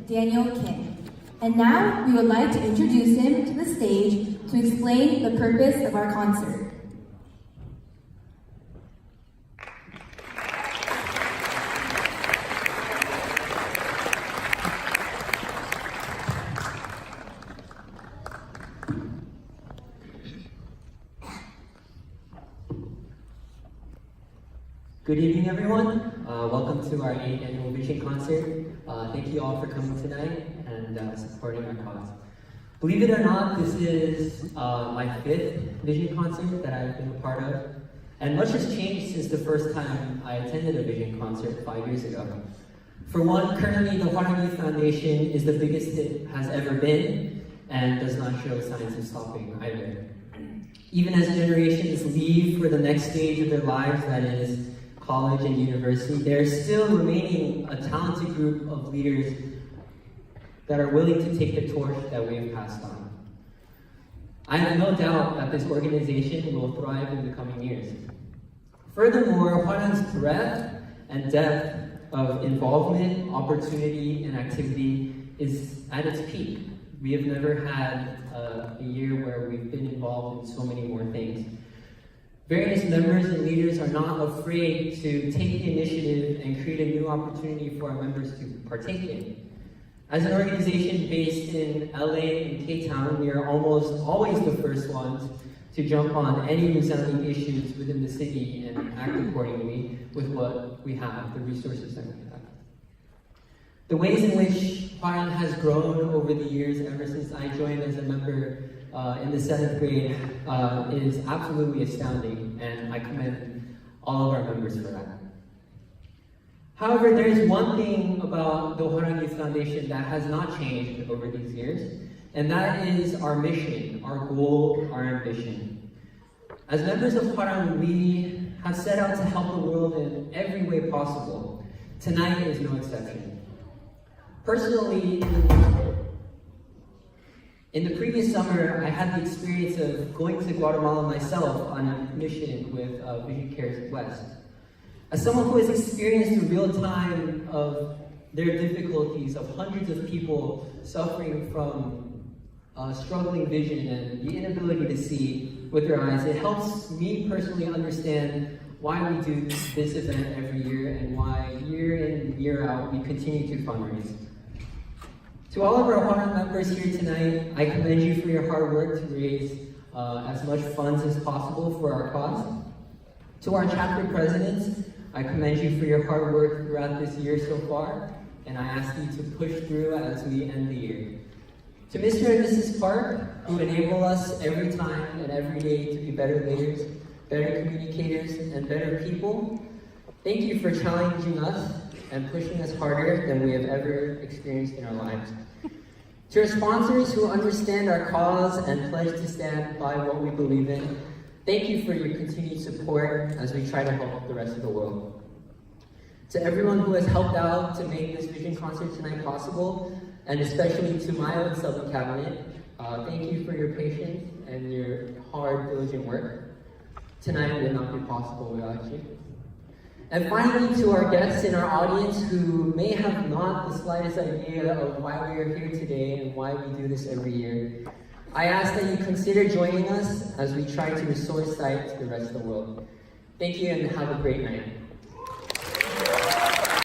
Daniel Kim. And now we would like to introduce him to the stage to explain the purpose of our concert. Good evening, everyone. Welcome to our 8th annual Vision concert. Thank you all for coming tonight and supporting our cause. Believe it or not, this is my 5th Vision concert that I've been a part of. And much has changed since the first time I attended a Vision concert 5 years ago. For one, currently the Hwarang Youth Foundation is the biggest it has ever been and does not show signs of stopping either. Even as generations leave for the next stage of their lives, that is, college and university, there's still remaining a talented group of leaders that are willing to take the torch that we have passed on. I have no doubt that this organization will thrive in the coming years. Furthermore, Hwarang's breadth and depth of involvement, opportunity, and activity is at its peak. We have never had a year where we've been involved in so many more things. Various members and leaders are not afraid to take the initiative and create a new opportunity for our members to partake in. As an organization based in LA and K-Town, we are almost always the first ones to jump on any resounding issues within the city and act accordingly with what we have, the resources that we have. The ways in which Hwarang has grown over the years, ever since I joined as a member in the 7th grade, is absolutely astounding, and I commend all of our members for that. However, there is one thing about the Hwarang Youth Foundation that has not changed over these years, and that is our mission, our goal, our ambition. As members of Hwarang, we have set out to help the world in every way possible. Tonight is no exception. Personally, in the previous summer, I had the experience of going to Guatemala myself on a mission with Vision Cares West. As someone who has experienced the real time of their difficulties, of hundreds of people suffering from struggling vision and the inability to see with their eyes, it helps me personally understand why we do this event every year and why year in and year out we continue to fundraise. To all of our Hwarang members here tonight, I commend you for your hard work to raise as much funds as possible for our cause. To our chapter presidents, I commend you for your hard work throughout this year so far, and I ask you to push through as we end the year. To Mr. and Mrs. Park, who enable us every time and every day to be better leaders, better communicators, and better people, thank you for challenging us and pushing us harder than we have ever experienced in our lives. To our sponsors who understand our cause and pledge to stand by what we believe in, thank you for your continued support as we try to help the rest of the world. To everyone who has helped out to make this Vision concert tonight possible, and especially to my own sub-cabinet, thank you for your patience and your hard, diligent work. Tonight would not be possible without you. And finally, to our guests in our audience who may have not the slightest idea of why we are here today and why we do this every year, I ask that you consider joining us as we try to restore sight to the rest of the world. Thank you and have a great night.